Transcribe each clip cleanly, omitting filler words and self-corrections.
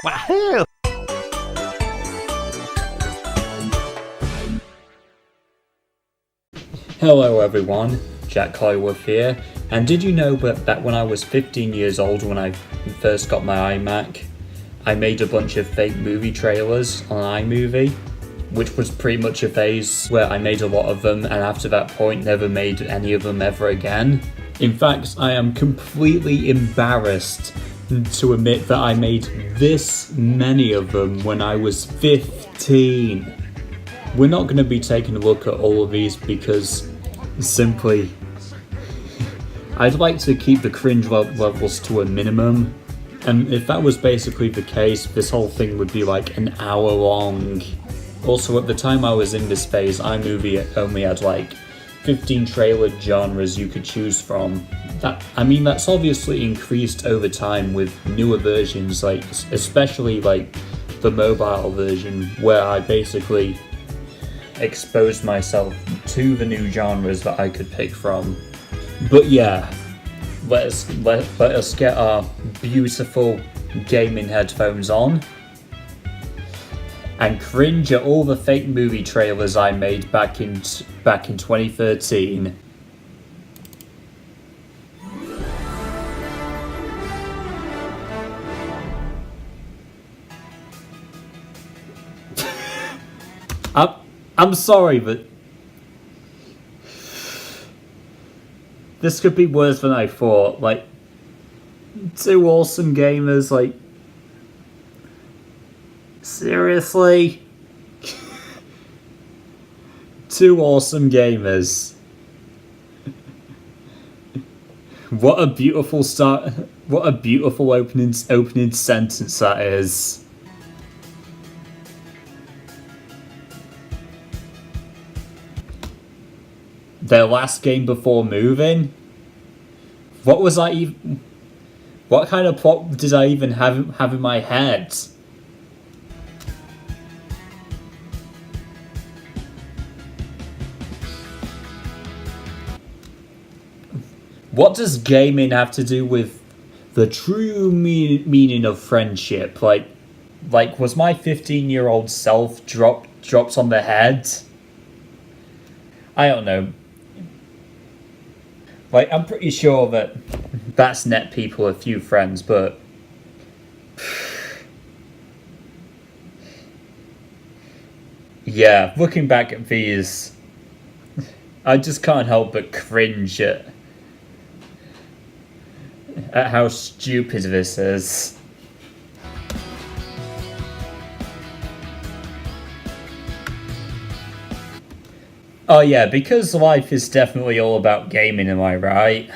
Wahoo! Hello everyone, Jack Holleworth here, and did you know that when I was 15 years old when I first got my iMac, I made a bunch of fake movie trailers on iMovie, which was pretty much a phase where I made a lot of them and after that point never made any of them ever again. In fact, I am completely embarrassed to admit that I made this many of them when I was 15. We're not going to be taking a look at all of these because simply I'd like to keep the cringe levels to a minimum, and if that was basically the case, this whole thing would be like an hour long. Also, at the time I was in this phase, iMovie only had like 15 trailer genres you could choose from. That's obviously increased over time with newer versions, like especially like the mobile version, where I basically exposed myself to the new genres that I could pick from. But yeah, let us get our beautiful gaming headphones on and cringe at all the fake movie trailers I made back in 2013. I'm sorry, but this could be worse than I thought. Like, two awesome gamers, like, seriously? Two awesome gamers. What a beautiful start. What a beautiful opening sentence that is. Their last game before moving? What was I even... What kind of plot did I even have in my head? What does gaming have to do with the true meaning of friendship? Like, was my 15-year-old self dropped on the head? I don't know. Like, I'm pretty sure that's net people a few friends, but yeah, looking back at these, I just can't help but cringe at how stupid this is. Oh yeah, because life is definitely all about gaming, am I right?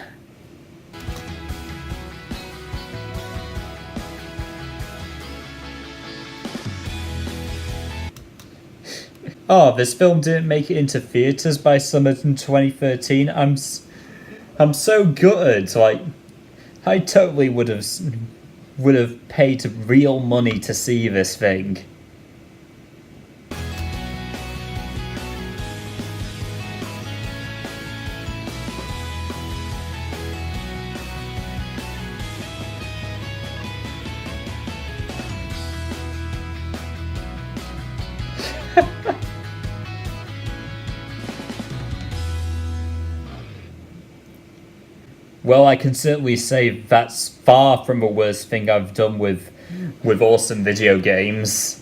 Oh, this film didn't make it into theaters by summer in 2013. I'm so gutted. Like, I totally would have paid real money to see this thing. Well, I can certainly say that's far from the worst thing I've done with awesome video games.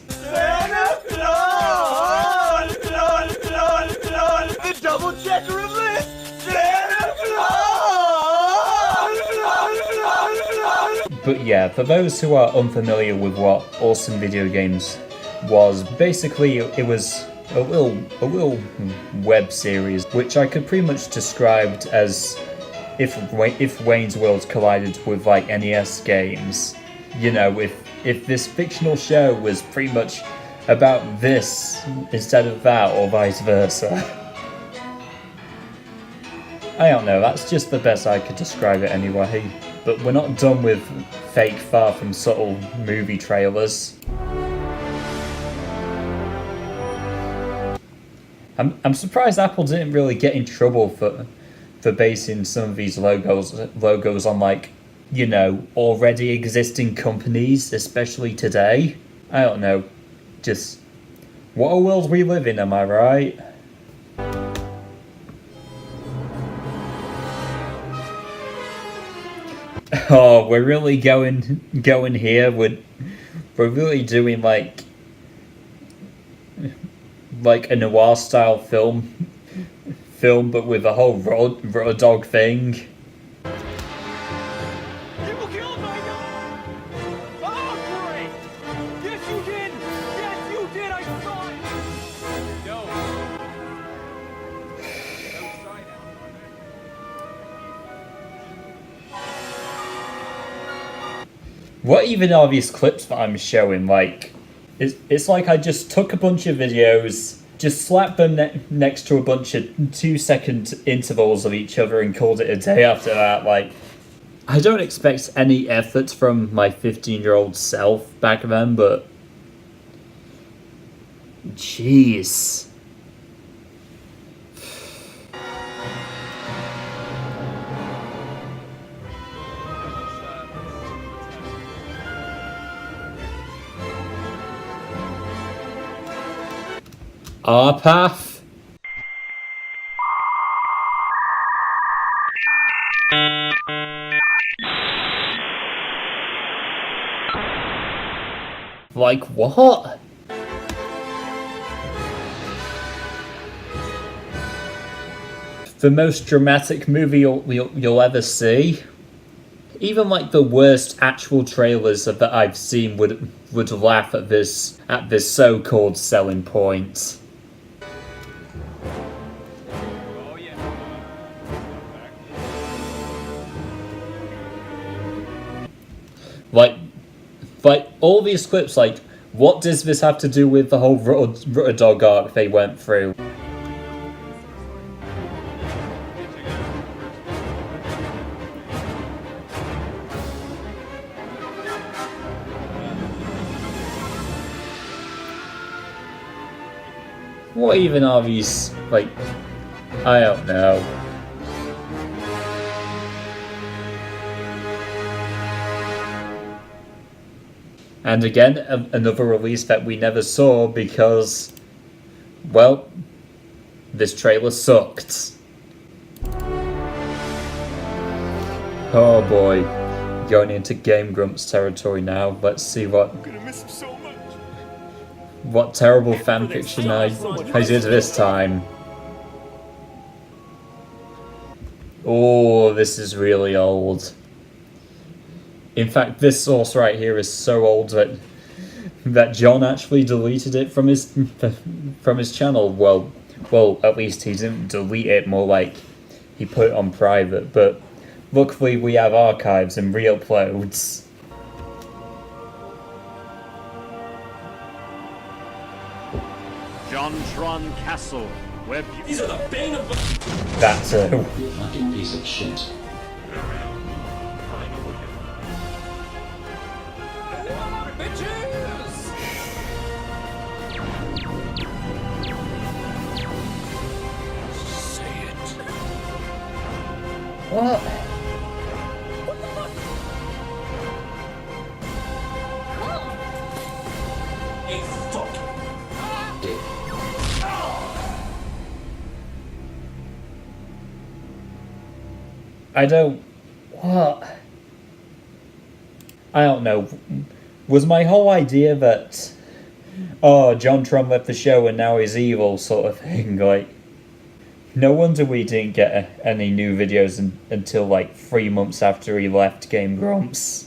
Double check roulette! But yeah, for those who are unfamiliar with what awesome video games was, basically it was a little web series which I could pretty much describe as if Wayne's World collided with like NES games. You know, if this fictional show was pretty much about this instead of that, or vice versa. I don't know, that's just the best I could describe it anyway. But we're not done with fake, far from subtle movie trailers. I'm surprised Apple didn't really get in trouble for basing some of these logos on like you know, already existing companies, especially today. I don't know, just what a world we live in, am I right? Oh, we're really going here. We're really doing like a noir style film, but with a whole road dog thing. You killed my dog! Oh, great! Yes, you did! Yes, you did! I saw it! No. Outside out. What even are these clips that I'm showing? Like, it's like I just took a bunch of videos, just slapped them next to a bunch of 2-second intervals of each other and called it a day after that. Like, I don't expect any effort from my 15-year-old self back then, but jeez. Our path. Like what? The most dramatic movie you'll ever see. Even like the worst actual trailers that I've seen would laugh at this so-called selling point. Oh, yeah. Like all these clips, like, what does this have to do with the whole Rutter Dog arc they went through? What even are these, like, I don't know. And again, another release that we never saw because, well, this trailer sucked. Oh boy, going into Game Grumps territory now. Let's see what I'm gonna miss him so much. what terrible fanfiction I did this time. Oh, this is really old. In fact, this source right here is so old that John actually deleted it from his channel. Well, at least he didn't delete it. More like he put it on private. But luckily, we have archives and re-uploads. Jontron Castle, where These are the bane of the... That's You fucking piece of shit. Bitches! Say it. what? Hey, fuck. I don't. What? I don't know. Was my whole idea that, oh, John Trump left the show and now he's evil sort of thing? Like, no wonder we didn't get any new videos until like 3 months after he left Game Grumps.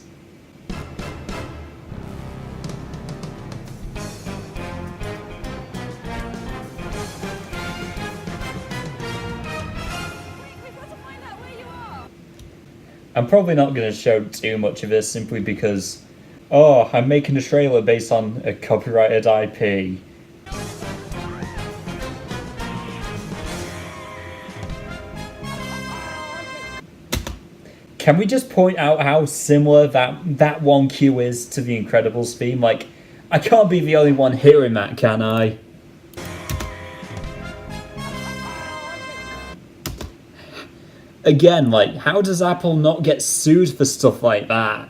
I'm probably not going to show too much of this simply because, oh, I'm making a trailer based on a copyrighted IP. Can we just point out how similar that one cue is to the Incredibles theme? Like, I can't be the only one hearing that, can I? Again, like, how does Apple not get sued for stuff like that?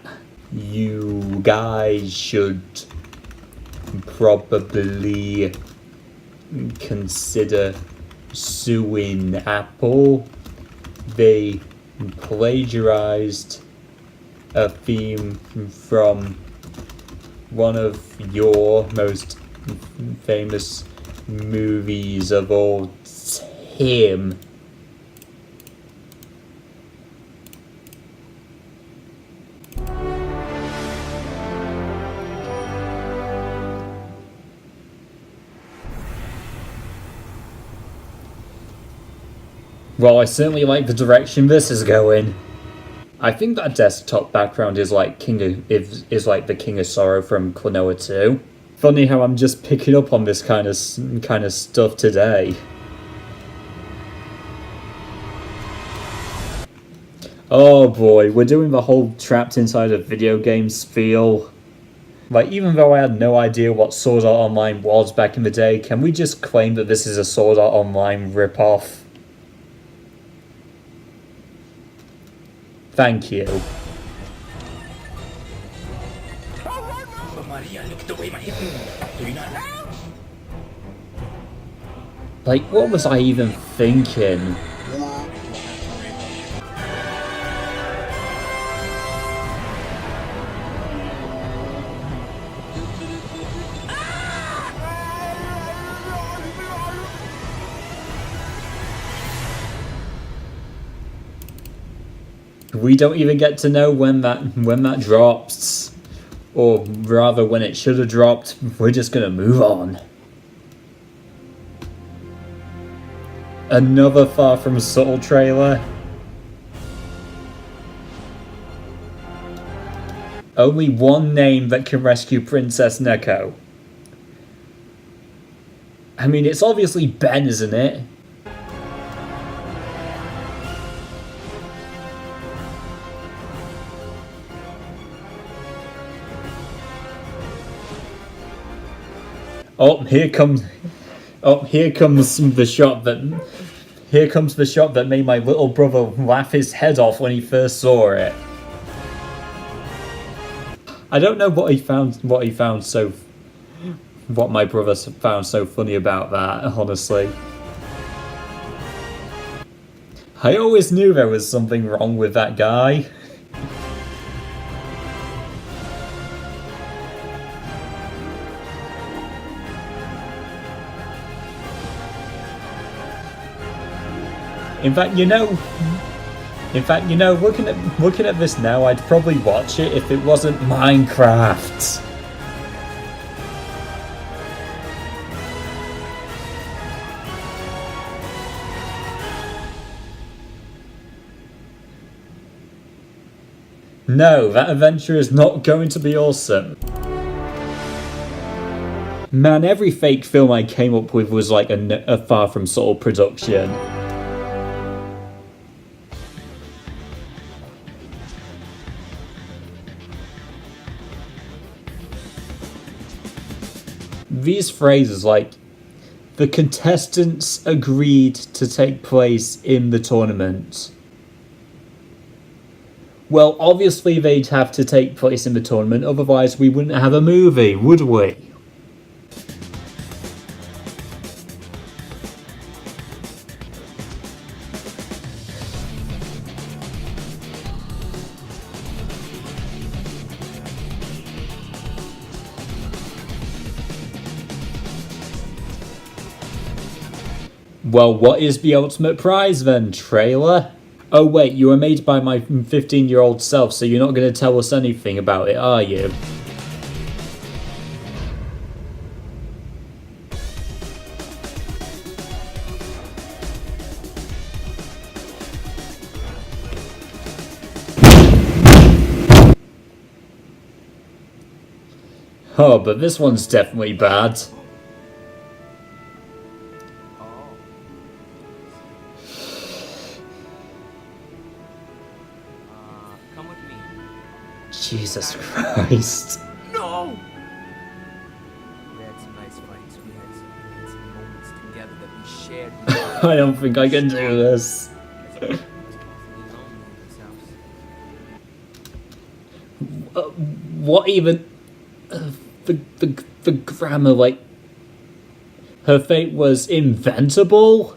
You guys should probably consider suing Apple. They plagiarized a theme from one of your most famous movies of all time. Well, I certainly like the direction this is going. I think that desktop background is like the King of Sorrow from Klonoa 2. Funny how I'm just picking up on this kind of stuff today. Oh boy, we're doing the whole trapped inside a video game spiel. Like, even though I had no idea what Sword Art Online was back in the day, can we just claim that this is a Sword Art Online ripoff? Thank you. Like, what was I even thinking? We don't even get to know when that drops, or rather when it should have dropped. We're just gonna move on. Another Far From Subtle trailer. Only one name that can rescue Princess Neko. I mean, it's obviously Ben, isn't it? Oh, here comes the shot that made my little brother laugh his head off when he first saw it. I don't know what my brother found so funny about that, honestly. I always knew there was something wrong with that guy. In fact, looking at this now, I'd probably watch it if it wasn't Minecraft. No, that adventure is not going to be awesome. Man, every fake film I came up with was like a Far From Subtle production. These phrases like, the contestants agreed to take place in the tournament. Well, obviously they'd have to take place in the tournament, otherwise we wouldn't have a movie, would we? Well, what is the ultimate prize then, trailer? Oh wait, you were made by my 15-year-old self, so you're not going to tell us anything about it, are you? Oh, but this one's definitely bad. Come with me. Jesus Christ. No! We had some nice fights. We had some moments together that we shared. I don't think I can do this. what even... the grammar, like... Her fate was inventable?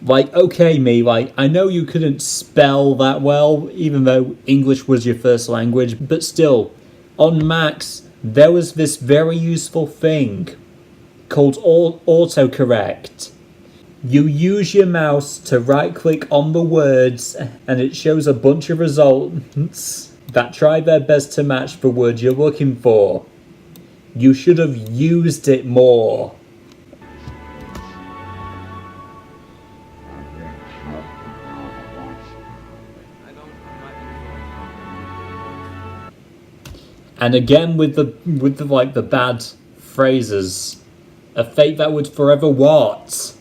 Like, okay, me, like, I know you couldn't spell that well, even though English was your first language, but still, on Macs, there was this very useful thing called autocorrect. You use your mouse to right-click on the words, and it shows a bunch of results that try their best to match the word you're looking for. You should have used it more. And again with the bad phrases. A fate that would forever what?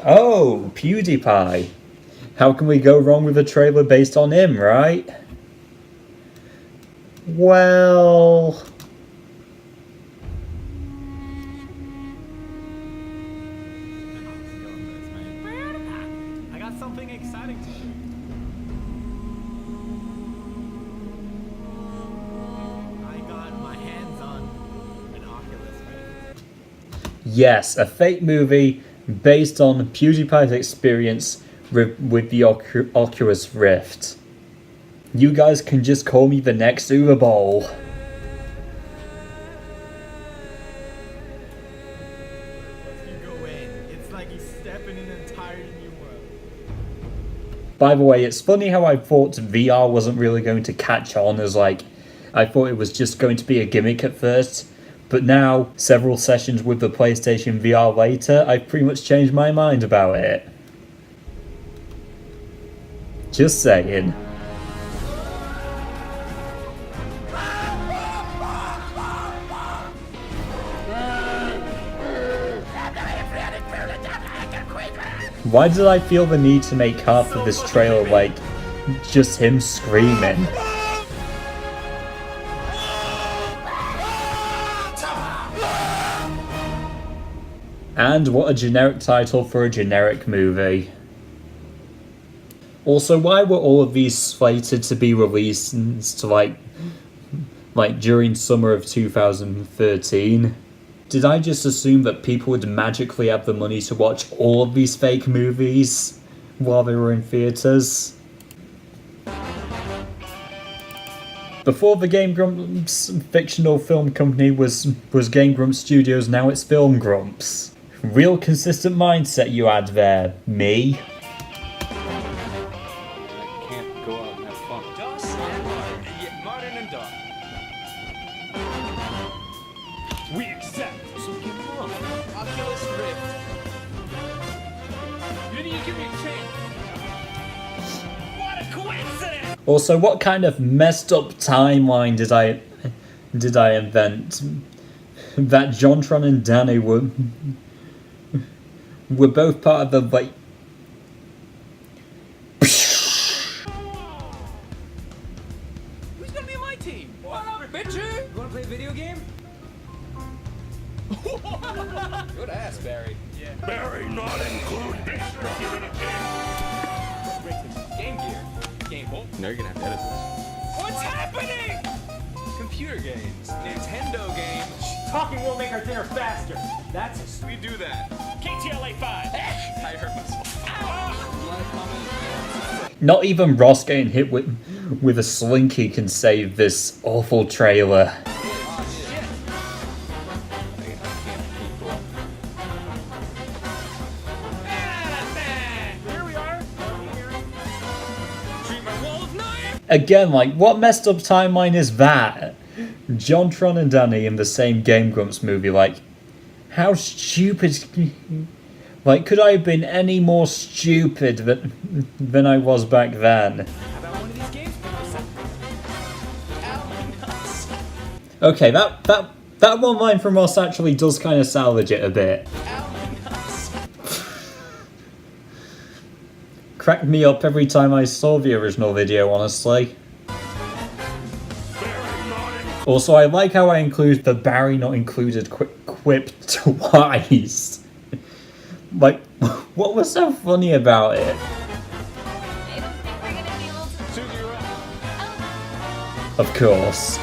Oh, PewDiePie. How can we go wrong with a trailer based on him, right? Well... I got something exciting to show you. I got my hands on an Oculus Rift. Yes, a fake movie based on PewDiePie's experience with the Oculus Rift. You guys can just call me the next Uber Bowl. You go in. It's like he's stepping in an entirely new world. By the way, it's funny how I thought VR wasn't really going to catch on, as like, I thought it was just going to be a gimmick at first, but now, several sessions with the PlayStation VR later, I've pretty much changed my mind about it. Just saying. Why did I feel the need to make half of this trailer like just him screaming? And what a generic title for a generic movie. Also, why were all of these slated to be released like during summer of 2013? Did I just assume that people would magically have the money to watch all of these fake movies while they were in theaters? Before the Game Grumps fictional film company was Game Grumps Studios, now it's Film Grumps. Real consistent mindset you had there, me. Can't go out and have fun. Dust and Martin. Yeah, Martin and Dust. We accept. So give him up. Oculus Rift. You didn't even give me a chance. What a coincidence! Also, what kind of messed up timeline did I invent? That Jontron and Danny were both part of the like. Who's gonna be on my team? What up, bitcher? You wanna play a video game? Good ass, Barry. Yeah. Barry not included. Game Gear. Game Boy. Now you're gonna have to edit this. What's happening? Computer games. Nintendo games. Talking will make our dinner faster. That's we do that. KTLA 5. I hurt myself. Not even Ross getting hit with a slinky can save this awful trailer. Here we are. Treat my wall of knife. Again, like, what messed up timeline is that? Jontron and Danny in the same Game Grumps movie, like, how stupid... Like, could I have been any more stupid than I was back then? How about one of these games? Ow, Okay, that one line from Ross actually does kind of salvage it a bit. Cracked me up every time I saw the original video, honestly. Also, I like how I include the Barry not included quip twice. Like, what was so funny about it? I don't think we're gonna be able to. Sugi, you're up. of course.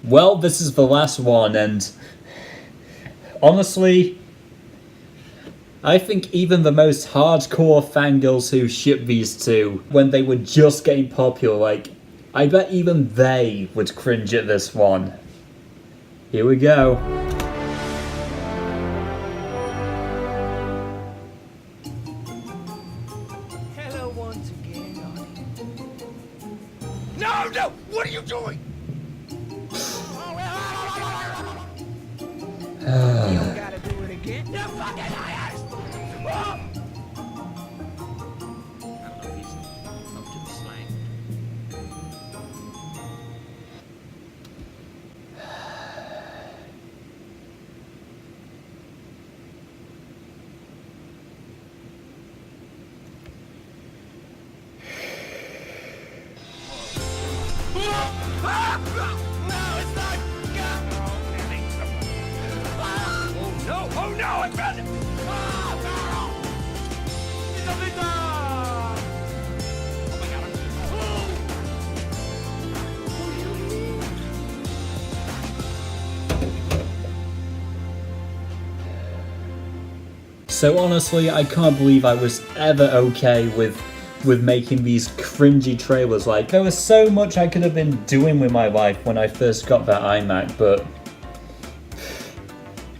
Well, this is the last one, and honestly, I think even the most hardcore fangirls who shipped these two when they were just getting popular, like, I bet even they would cringe at this one. Here we go. Hello once again. No, no! What are you doing? You gotta do it again. You fucking liars! I don't know if he's up to the slang. No, it's not! Oh no! Oh no! I found it! Oh, Carol! Oh my god! So honestly, I can't believe I was ever okay with making these cringy trailers. Like, there was so much I could have been doing with my life when I first got that iMac, but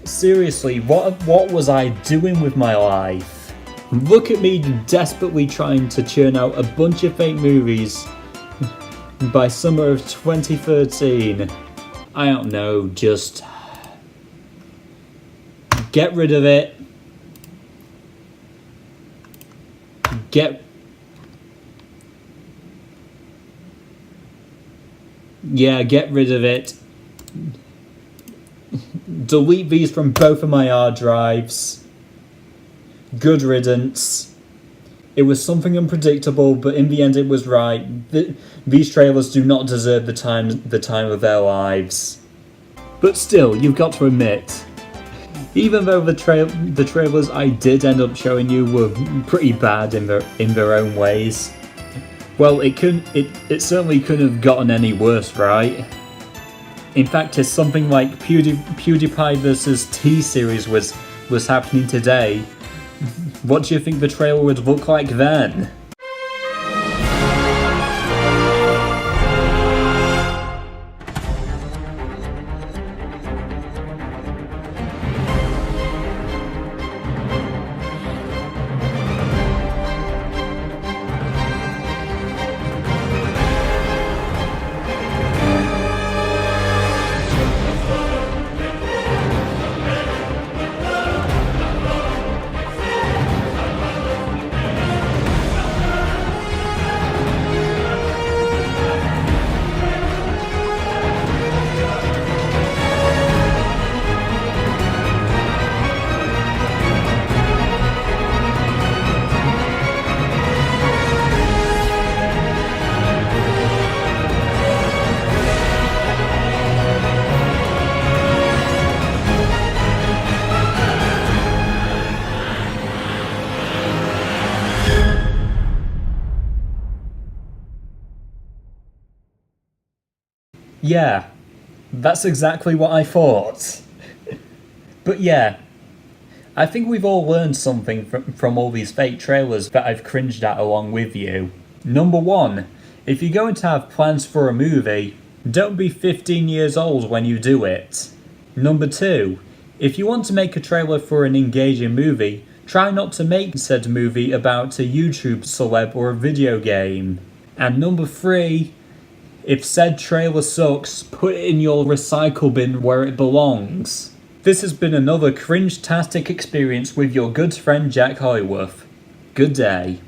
seriously, what was I doing with my life? Look at me desperately trying to churn out a bunch of fake movies by summer of 2013. I don't know, just get rid of it. Get rid of it. Delete these from both of my hard drives. Good riddance. It was something unpredictable, but in the end it was right. These trailers do not deserve the time of their lives. But still, you've got to admit, even though the trailers I did end up showing you were pretty bad in their own ways, well, it certainly couldn't have gotten any worse, right? In fact, if something like PewDiePie vs. T-Series was happening today, what do you think the trailer would look like then? Yeah, that's exactly what I thought. But yeah, I think we've all learned something from all these fake trailers that I've cringed at along with you. Number one, if you're going to have plans for a movie, don't be 15 years old when you do it. Number two, if you want to make a trailer for an engaging movie, try not to make said movie about a YouTube celeb or a video game. And number three, if said trailer sucks, put it in your recycle bin where it belongs. This has been another cringe-tastic experience with your good friend Jack Holleworth. Good day.